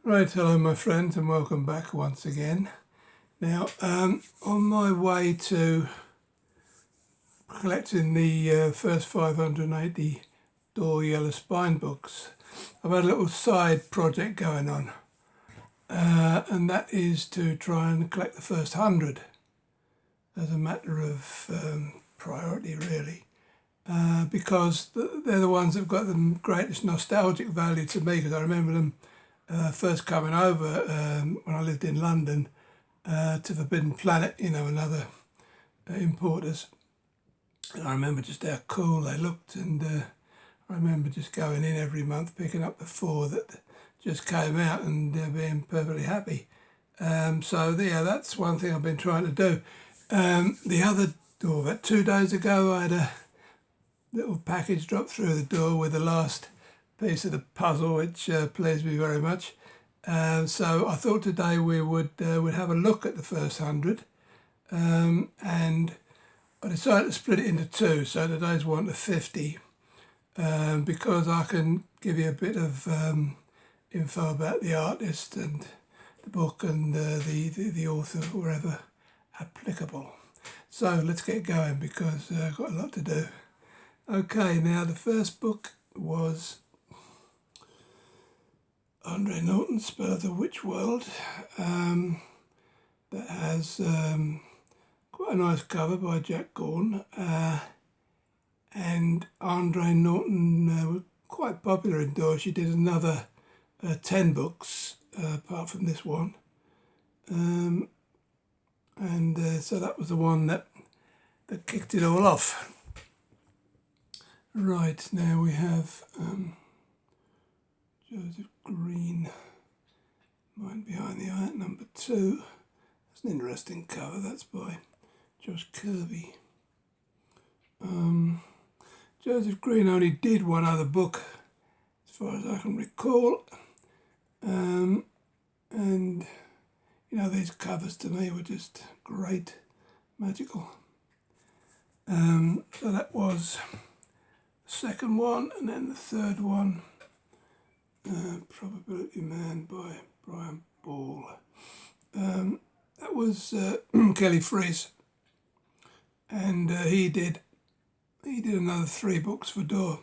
Right, hello my friends and welcome back once again. Now, on my way to collecting the first 580 DAW Yellow Spine books, I've had a little side project going on, and that is to try and collect the first 100 as a matter of priority really, because they're the ones that have got the greatest nostalgic value to me, because I remember them first coming over when I lived in London to Forbidden Planet, another importers. And I remember just how cool they looked, and I remember just going in every month, picking up the 4 that just came out and being perfectly happy. So yeah, that's one thing I've been trying to do. About 2 days ago, I had a little package dropped through the door with the last piece of the puzzle, which pleased me very much. So I thought today we would have a look at the first 100, and I decided to split it into 2. So today's one to 50, because I can give you a bit of info about the artist and the book and the author wherever applicable. So let's get going, because I've got a lot to do. Okay, now the first book was Andre Norton, Spell of the Witch World. That has quite a nice cover by Jack Gorn. And Andre Norton was quite popular in DAW. She did another 10 books apart from this one. So that was the one that kicked it all off. Right, now we have Joseph Green, Mind Behind the Eye at number 2. That's an interesting cover. That's by Josh Kirby. Joseph Green only did one other book, as far as I can recall. And, these covers to me were just great, magical. So that was the second one, and then the third one, Probability Man by Brian Ball. That was Kelly Freese, and he did another 3 books for DAW.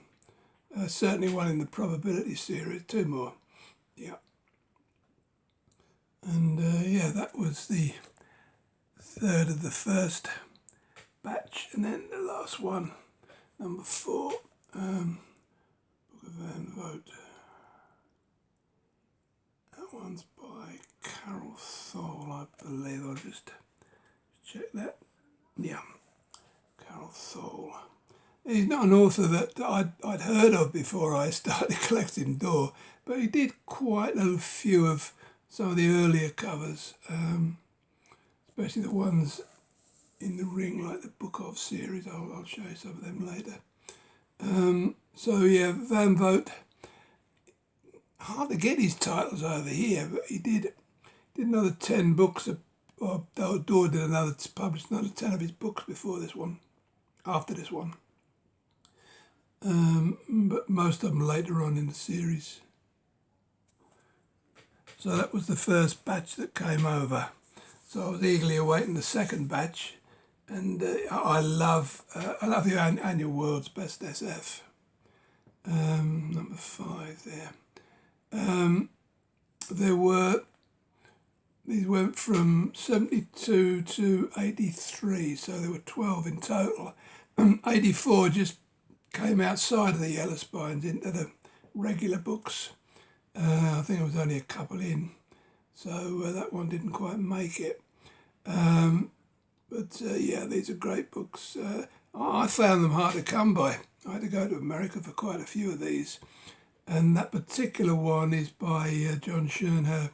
Certainly one in the Probability series, 2 more. Yeah. And that was the third of the first batch, and then the last one, number 4, Book of Van Vogt. That one's by Carol Thole, I believe. I'll just check that. Yeah, Carol Thole. He's not an author that I'd heard of before I started collecting DAW, but he did quite a few of some of the earlier covers, especially the ones in the ring, like the Book of series. I'll show you some of them later. Van Vogt, hard to get his titles over here, but he did another 10 books. DAW did published another 10 of his books before this one, after this one. But most of them later on in the series. So that was the first batch that came over. So I was eagerly awaiting the second batch, and I love the Annual World's Best SF. Number 5 there. These went from 72 to 83, so there were 12 in total. 84 just came outside of the Yellow Spines into the regular books. I think it was only a couple in, so that one didn't quite make it. These are great books. I found them hard to come by. I had to go to America for quite a few of these. And that particular one is by John Schoenherr.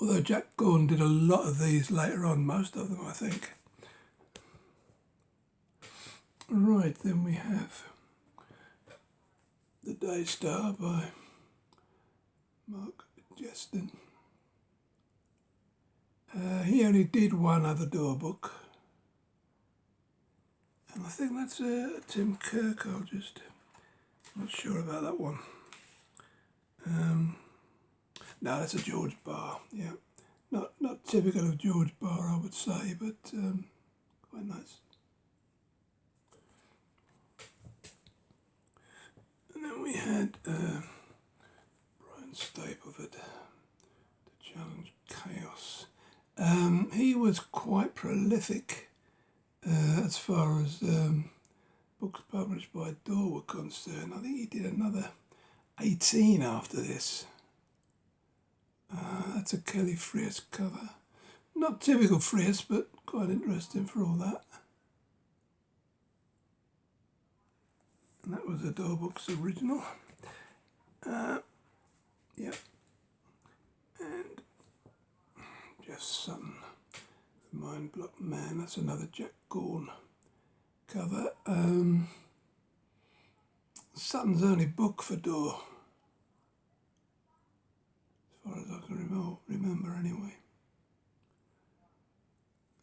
Although Jack Gorn did a lot of these later on, most of them I think. Right, then we have The Day Star by Mark Jeston. He only did one other DAW book, and I think that's Tim Kirk. Not sure about that one. No, that's a George bar, yeah. Not typical of George bar, I would say, but quite nice. And then we had Brian Stapleton, The Challenge Chaos. He was quite prolific as far as books published by DAW were concerned. I think he did another 18 after this. That's a Kelly Freas cover. Not typical Freas, but quite interesting for all that. And that was a DAW Books original. Yeah. And Just Something. Mind Block Man, that's another Jack Gorn cover. Sutton's only book for DAW, as far as I can remember anyway.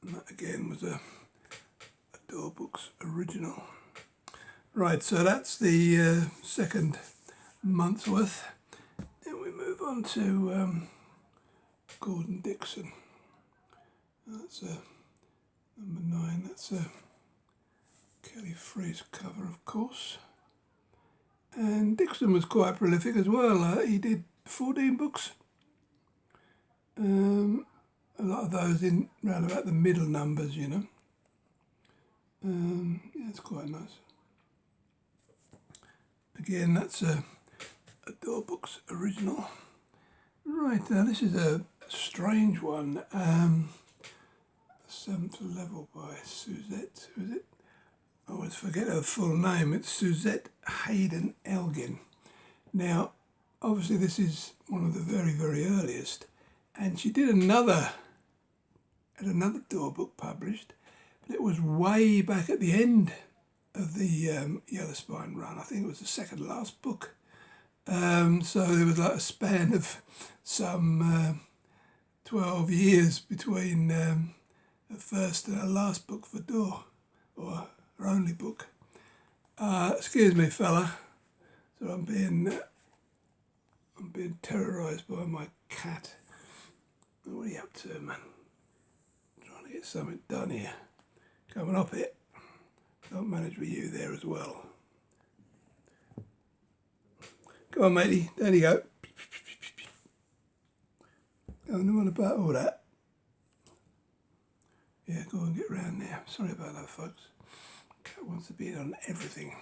And that again was a DAW Books original. Right, so that's the second month's worth. Then we move on to Gordon Dixon. That's number 9. That's a Kelly Freas cover, of course. And Dixon was quite prolific as well. He did 14 books. A lot of those in round about the middle numbers, you know. Yeah, it's quite nice. Again, that's a DAW Books original. Right, now this is a strange one. 7th Level by Suzette. Who is it? I always forget her full name. It's Suzette Hayden Elgin. Now, obviously this is one of the very, very earliest. And she did another DAW book published, but it was way back at the end of the Yellow Spine run. I think it was the second last book. So there was like a span of some 12 years between her first and her last book for DAW, or her only book. Excuse me, fella. So I'm being terrorised by my cat. What are you up to, man? Trying to get something done here. Coming up it. Don't manage with you there as well. Come on, matey. There you go. Going on about all that. Yeah, go and get round there. Sorry about that, folks. Cat wants to be on everything.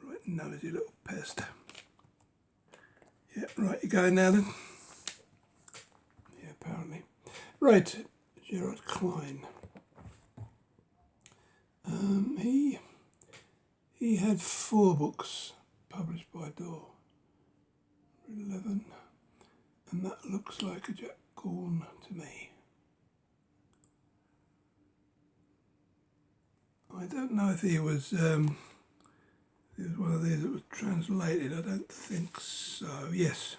Right, nosy little pest. Yeah, right, you going now then? Yeah, apparently. Right, Gerard Klein. He had 4 books published by DAW. 11. And that looks like a Jack Gorn to me. I don't know if he was one of these that was translated. I don't think so. Yes,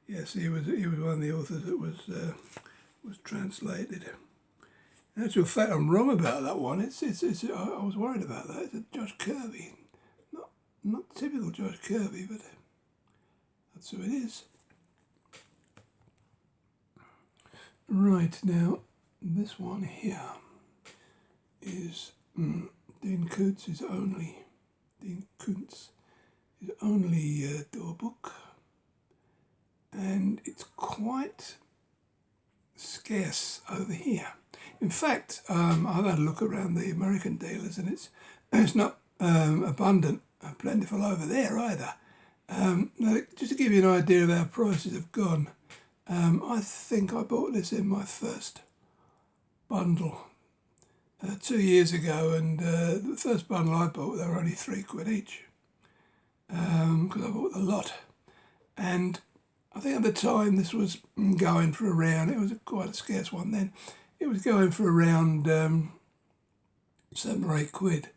he was one of the authors that was translated. In actual fact, I'm wrong about that one. I was worried about that. It's a Josh Kirby, not typical Josh Kirby, but that's who it is. Right, now this one here is Dean Koontz's only DAW book, and it's quite scarce over here. In fact, I've had a look around the American dealers, and it's not abundant, plentiful over there either. Now, just to give you an idea of how prices have gone, I think I bought this in my first bundle 2 years ago, and the first bundle I bought, they were only £3 each, because I bought the lot. And I think at the time this was going for around, it was quite a scarce one then, it was going for around £7 or £8.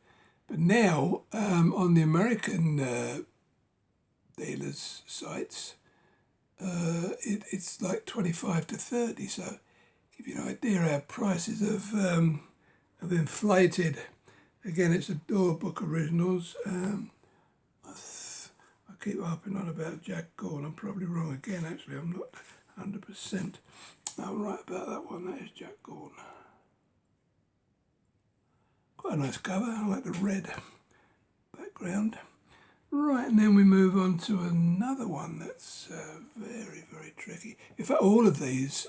But now, on the American dealers' sites, it's like 25 to 30, so give you an idea how prices have inflated. Again, it's a DAW book originals. I I keep harping on about Jack Gorn. I'm probably wrong again, actually. I'm not 100%. I'm right about that one. That is Jack Gorn. Quite a nice cover. I like the red background. Right, and then we move on to another one that's very, very tricky. In fact, all of these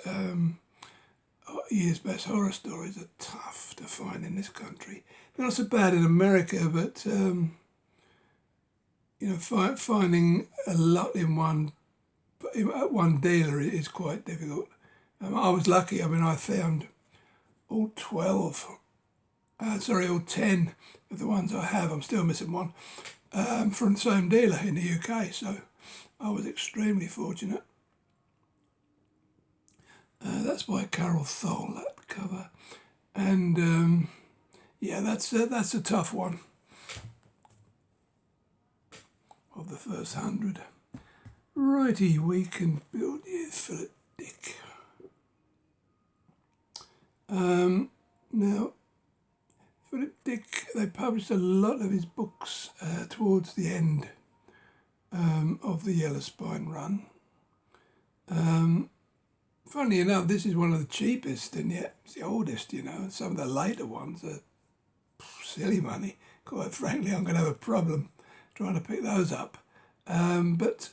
year's best horror stories are tough to find in this country. They're not so bad in America, but you know, finding a lot in one dealer is quite difficult. I was lucky. I mean, I found all 10 of the ones I have. I'm still missing one from the same dealer in the UK, so I was extremely fortunate. That's by Carol Thole, that cover, and yeah, that's a tough one. Of the first 100. Righty, we can build you Philip Dick. Now, Philip Dick, they published a lot of his books towards the end of the Yellow Spine run. Funny enough, this is one of the cheapest, and yet it's the oldest, you know, and some of the later ones are silly money. Quite frankly, I'm going to have a problem trying to pick those up. But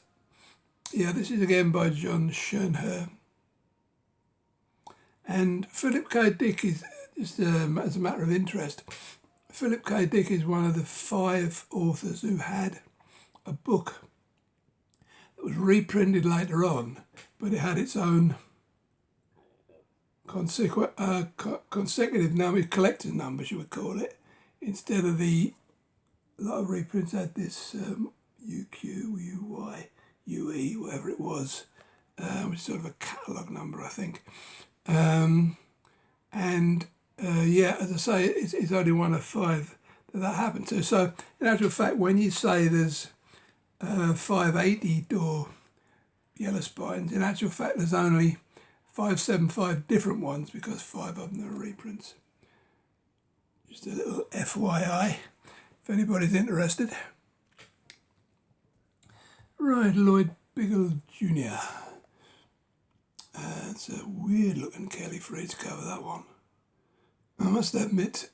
yeah, this is again by John Schoenherr. And Philip K. Dick is, just as a matter of interest, Philip K. Dick is one of the 5 authors who had a book that was reprinted later on, but it had its own consecutive number, collector's numbers you would call it, instead of a lot of reprints had this UQ, UY, UE, whatever it was, which is sort of a catalogue number, I think. Yeah, as I say, it's only one of 5 that happened to. So, in actual fact, when you say there's 580 DAW yellow spines, in actual fact, there's only 575 different ones because 5 of them are reprints. Just a little FYI, if anybody's interested. Right, Lloyd Biggle Jr. It's a weird looking Kelly Freed's cover, that one. I must admit,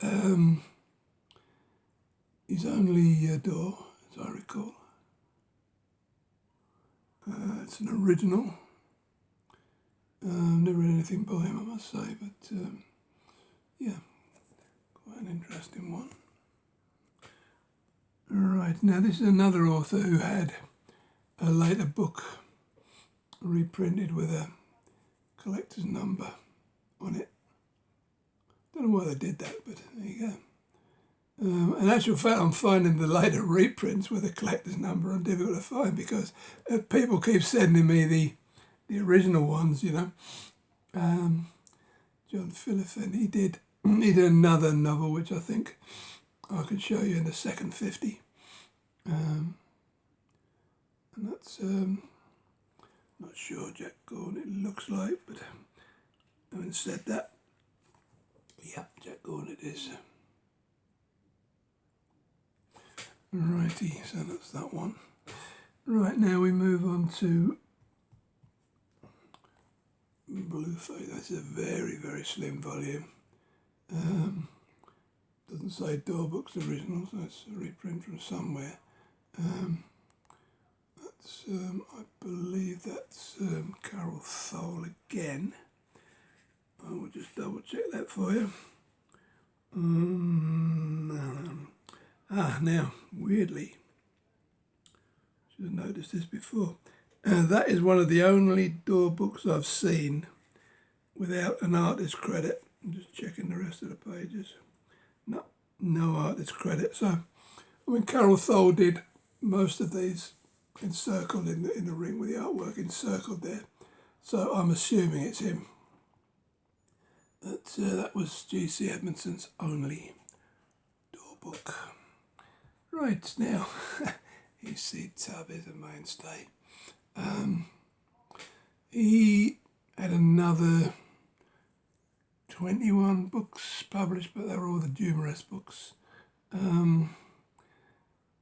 he's only a DAW, as I recall. It's an original. Never read anything by him, I must say, but yeah, quite an interesting one. Right, now this is another author who had a later book reprinted with a collector's number on it. Don't know why they did that, but there you go. In actual fact, I'm finding the later reprints with a collector's number are difficult to find because people keep sending me the original ones, you know. John Philippin, he did another novel which I think I can show you in the second 50. And that's, not sure Jack Gorn it looks like, but having said that, yeah, Jack Gorn it is. Righty, so that's that one. Right, now we move on to Blueface. That's a very, very slim volume. Doesn't say DAW Books originals, that's a reprint from somewhere. That's, I believe that's Carol Thole again. I will just double check that for you. Now, weirdly, should have noticed this before. That is one of the only DAW books I've seen without an artist credit. I'm just checking the rest of the pages. No artist credit. So, I mean, Carol Thole did most of these encircled in the ring with the artwork encircled there. So I'm assuming it's him. That was G.C. Edmondson's only DAW book. Right, now, E.C. Tubb is a mainstay. He had another 21 books published, but they were all the Dumarest books.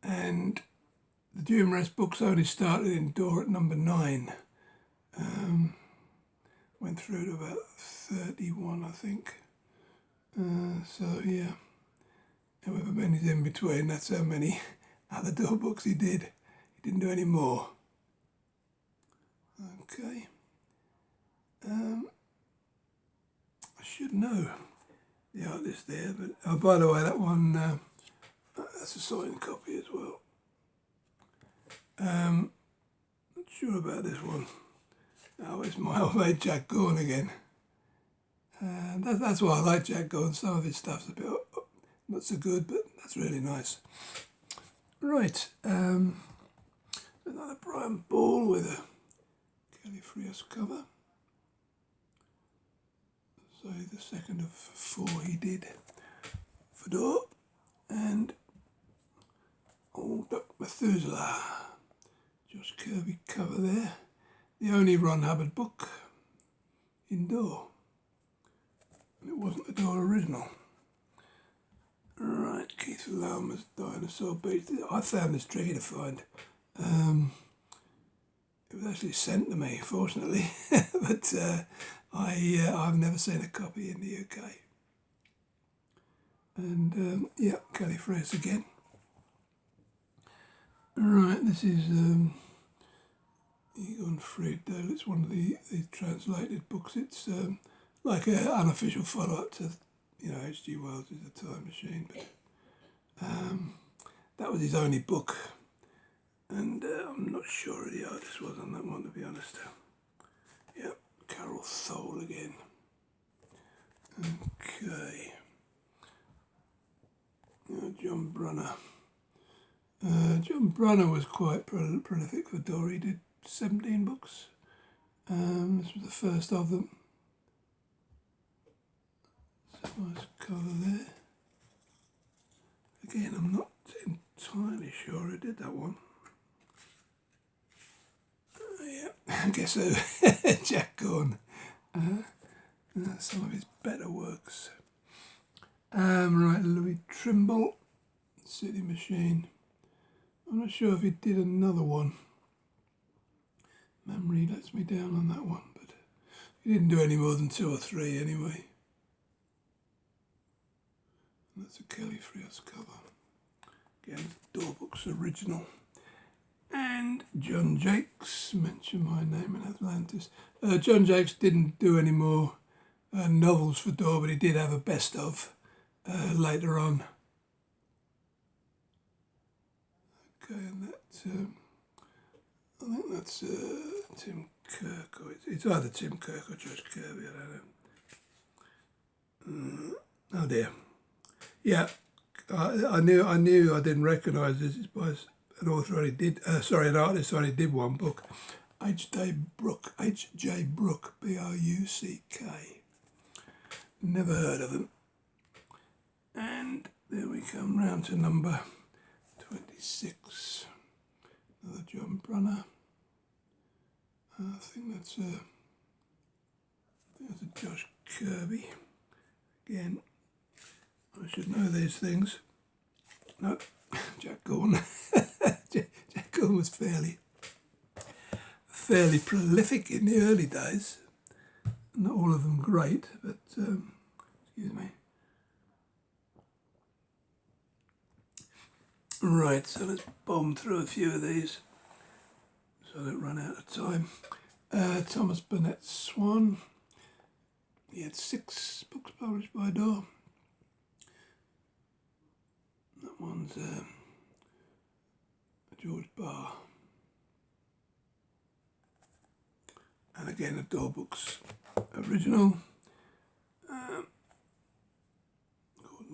And the DAW books only started in DAW at number 9. Went through to about 31, I think. So yeah, however many's in between, that's how many other DAW books he did. He didn't do any more. Okay. I should know the artist there, but oh, by the way, that one, that's a signed copy as well. Not sure about this one. Oh, it's my old mate Jack Gorn again. That's why I like Jack Gorn. Some of his stuff's a bit not so good, but that's really nice. Right, another Brian Ball with a Kelly Frias cover. So the second of 4 he did for DAW. And Old Duck Methuselah, Josh Kirby cover there. The only Ron Hubbard book in DAW. It wasn't the DAW original. Right, Keith Laumer's Dinosaur Beat. I found this tricky to find. It was actually sent to me, fortunately, but I've never seen a copy in the UK. And yeah, Kelly Frias again. Right, this is Egon Friedel. It's one of the translated books. It's like an unofficial follow-up to, H.G. Wells' The Time Machine. But that was his only book. And I'm not sure who the artist was on that one, to be honest. Yep, Carol Thole again. Okay. John Brunner. John Brunner was quite prolific for DAW. He did 17 books. This was the first of them. So nice cover there. Again, I'm not entirely sure who did that one. Yeah, I guess so. Jack Gorn. Some of his better works. Right, Louis Trimble, City Machine. I'm not sure if he did another one. Memory lets me down on that one, but he didn't do any more than 2 or 3 anyway. And that's a Kelly Frias cover. Again, DAW Books original. And John Jakes, Mention My Name in Atlantis. John Jakes didn't do any more novels for DAW, but he did have a best of later on. Okay, and that, I think that's Tim Kirk, or it's either Tim Kirk or Josh Kirby, I don't know. Oh dear. Yeah, I knew I didn't recognise this. It's by an author only did, an artist only did one book. H.J. Brook, B-R-U-C-K. Never heard of him. And there we come round to number 26. Another John Brunner. I think that's a Josh Kirby. Again, I should know these things. No, Jack Gorn. Jack Gorn was fairly prolific in the early days. Not all of them great, but excuse me. Right, so let's bomb through a few of these so I don't run out of time. Thomas Burnett Swan. He had 6 books published by DAW. That one's George Barr. And again, a DAW Books original. Gordon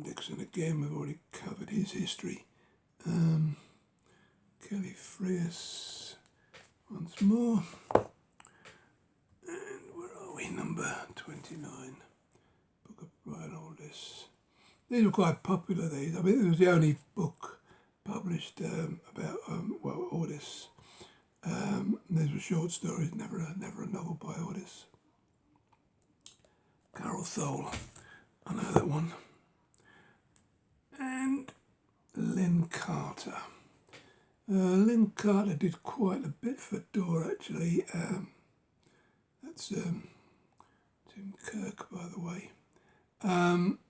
Dixon again, we've already covered his history. Kelly Frias once more. And where are we? Number 29. Book of Brian Aldiss. These were quite popular, these. I mean, it was the only book published about, Aldiss. These were short stories, never a novel by Aldiss. Carol Thole, I know that one. And Lynn Carter. Lynn Carter did quite a bit for DAW actually. That's Tim Kirk, by the way.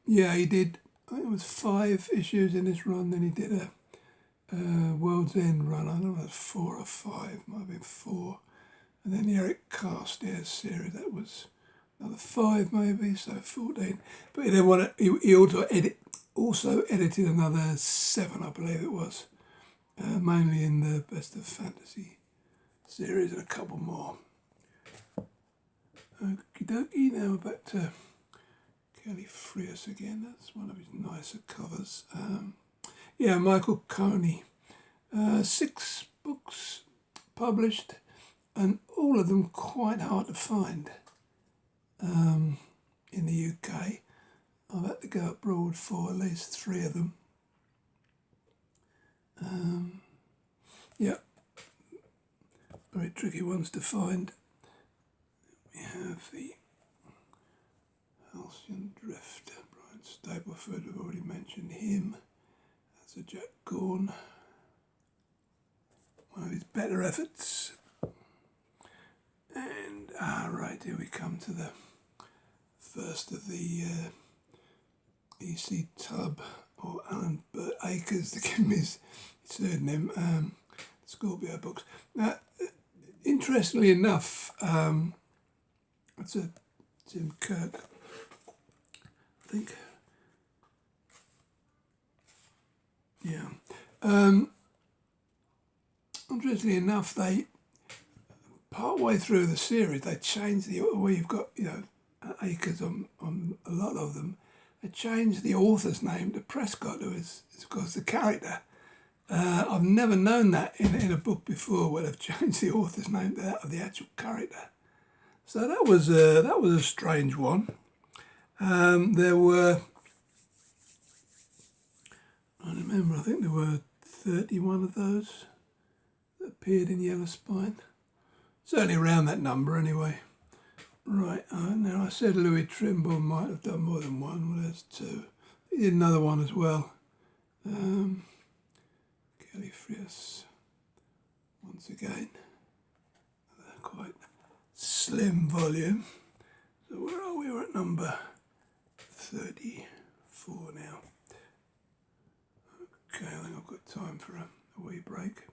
Yeah, he did, I think it was 5 issues in this run, then he did a World's End run, I don't know if it was 4 or 5, might have been 4. And then the Eric Carstairs series, that was another 5 maybe, so 14. But then he also edited another 7, I believe it was, mainly in the Best of Fantasy series and a couple more. Okie dokie, now we're back to Kelly Freas again. That's one of his nicer covers. Yeah, Michael Coney. 6 books published, and all of them quite hard to find in the UK. I've had to go abroad for at least 3 of them. Yeah, very tricky ones to find. We have the Halcyon Drift, Brian Stapleford, we've already mentioned him. That's a Jack Gorn, one of his better efforts. And right, here we come to the first of the E.C. Tubb, or Alan Burt Akers, to give him his pseudonym, Scorpio books. Now, interestingly enough, that's a Tim Kirk, I think. Yeah. Interestingly enough, they, part way through the series, they changed where you've got, Akers on a lot of them, they changed the author's name to Prescott, who is of course the character. I've never known that in a book before, where they've changed the author's name to that of the actual character. So that was a strange one. There were, I remember, I think there were 31 of those that appeared in Yellow Spine. Certainly around that number anyway. Right, now I said Louis Trimble might have done more than one, well there's 2. He did another one as well. Kelly Freas, once again, quite slim volume. So where are we? We're at number 34 now. Okay, I think I've got time for a wee break.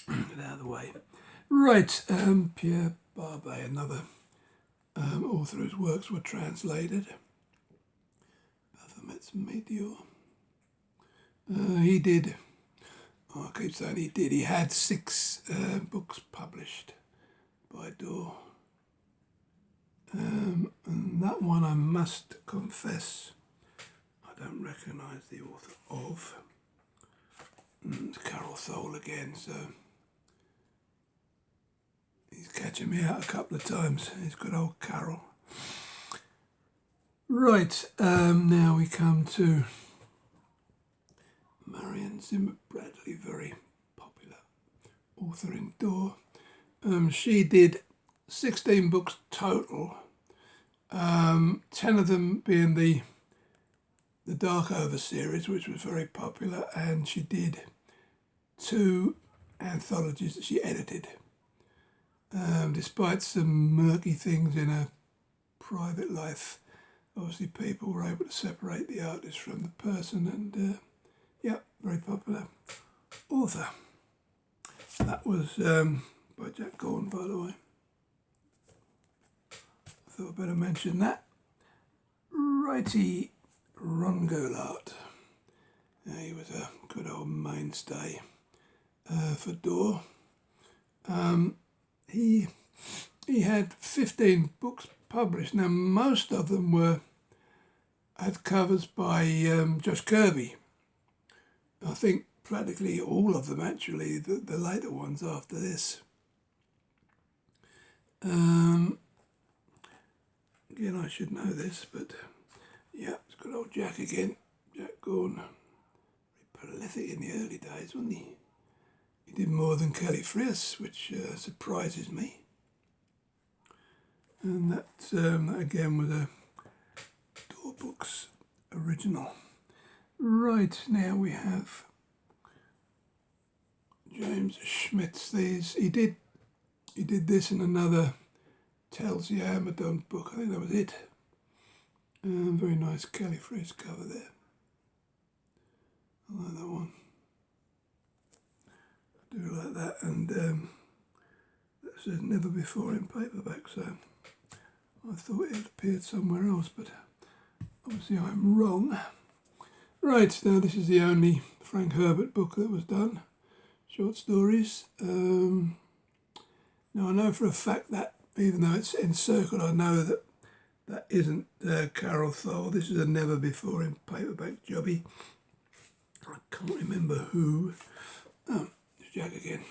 Get out of the way. Right, Pierre Barbet, another author whose works were translated. Baphomet's Meteor. He did, I keep saying he did, he had 6 books published by DAW. And that one, I must confess, I don't recognise the author of. It's Carol Thole again, so he's catching me out a couple of times. He's good old Carol. Right, now we come to Marion Zimmer Bradley, very popular author in DAW. She did 16 books total, 10 of them being the Darkover series, which was very popular, and she did 2 anthologies that she edited. Despite some murky things in her private life, obviously people were able to separate the artist from the person, and yeah, very popular author. That was by Jack Gorn, by the way. I thought I'd better mention that. Righty, Ron Goulart. He was a good old mainstay for DAW. He had 15 books published. Now most of them had covers by Josh Kirby. I think practically all of them actually, the later ones after this. Again, I should know this, but yeah, it's good old Jack again. Jack Gorn, very prolific in the early days, wasn't he? He did more than Kelly Freas, which surprises me. And that again was a DAW Books original. Right, now we have James Schmidt's. He did this in another Tells the Amadon book. I think that was it. Very nice Califraise cover there. I like that one. I do like that, and that says never before in paperback, so I thought it had appeared somewhere else, but obviously I'm wrong. Right, now this is the only Frank Herbert book that was done, short stories. Now I know for a fact that, even though it's encircled, I know that that isn't Carol Thole. This is a never before in paperback jobby. I can't remember who. Oh, it's Jack again.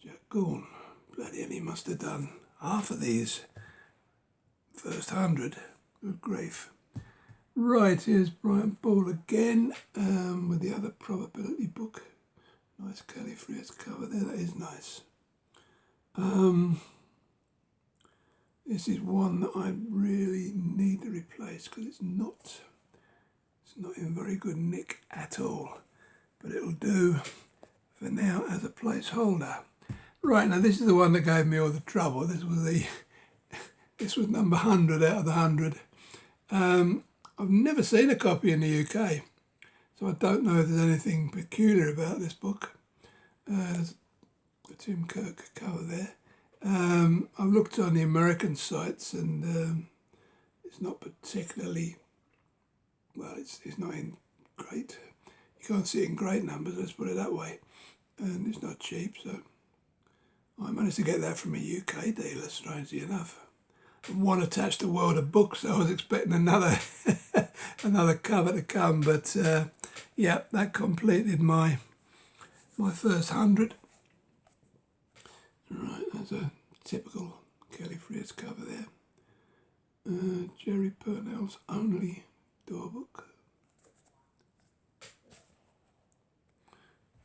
Jack Gorn. Bloody hell, he must have done half of these first 100. Good grief. Right, here's Brian Ball again with the other probability book. Nice Califraise cover there, that is nice. This is one that I really need to replace because it's not in very good nick at all, but it'll do for now as a placeholder. Right, now this is the one that gave me all the trouble. This was number 100 out of the 100. I've never seen a copy in the UK, so I don't know if there's anything peculiar about this book. There's a Tim Kirk cover there. I've looked on the American sites, and it's not particularly, well, it's not in great, you can't see it in great numbers, let's put it that way, and it's not cheap, so I managed to get that from a UK dealer, strangely enough. And one attached to World of Books, so I was expecting another another cover to come, but yeah, that completed my first 100. Right, that's a typical Califraise cover there. Jerry Purnell's only DAW book.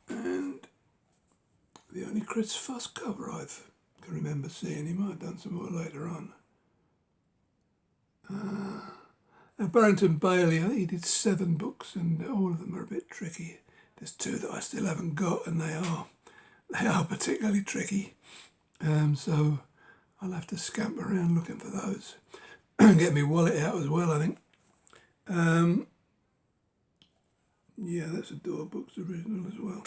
And the only Chris Fuss cover I can remember seeing. He might have done some more later on. Now Barrington Bailey, I think he did 7 books, and all of them are a bit tricky. There's 2 that I still haven't got, and they are particularly tricky. So I'll have to scamper around looking for those. Get my wallet out as well, I think. Yeah, that's a DAW Books original as well.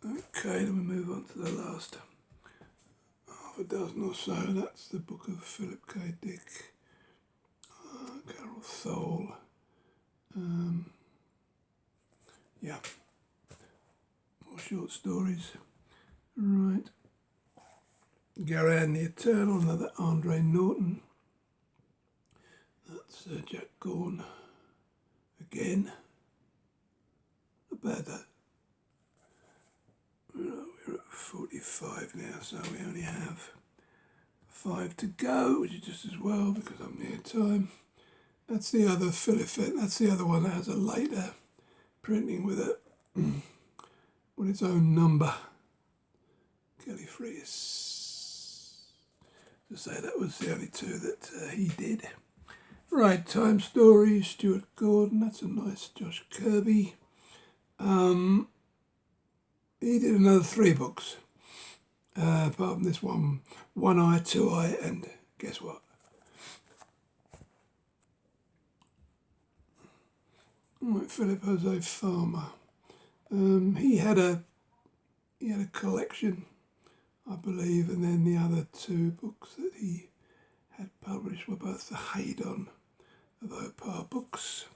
Okay, then we move on to the last half a dozen or so. That's the book of Philip K. Dick, Carol Thole. Yeah, more short stories. Right. Garan the Eternal, another Andre Norton. That's Jack Gorn again. Not bad, that. We're at 45 now, so we only have 5 to go, which is just as well because I'm near time. That's the other Philifet. That's the other one that has a later printing with its own number. Califraise. To say that was the only 2 that he did. Right, Time Story, Stuart Gordon. That's a nice Josh Kirby. He did another 3 books. Apart from this one, One Eye, Two Eye, and guess what? Right, Philip Jose Farmer. He had a collection, I believe, and then the other 2 books that he had published were both the Haydon of Opar Books.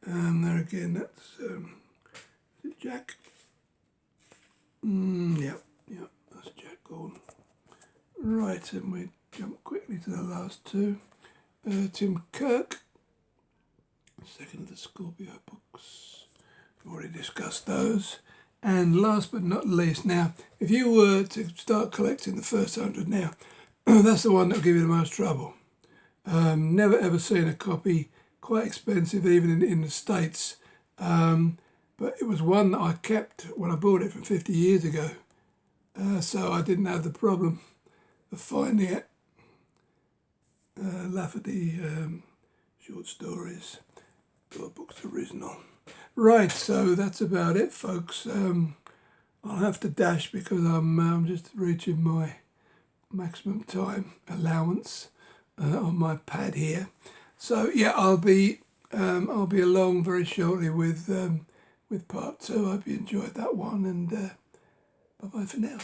And there again, that's Jack. Yeah, that's Jack Gordon. Right, and we jump quickly to the last 2. Tim Kirk, second of the Scorpio books. We've already discussed those. And last but not least, now, if you were to start collecting the first 100 now, that's the one that will give you the most trouble. Never ever seen a copy, quite expensive even in the States. But it was one that I kept when I bought it from 50 years ago. So I didn't have the problem of finding it. Lafferty short stories. DAW books original. Right, so that's about it, folks. I'll have to dash because I'm just reaching my maximum time allowance on my pad here. So yeah, I'll be along very shortly with part 2. I hope you enjoyed that one, and bye bye for now.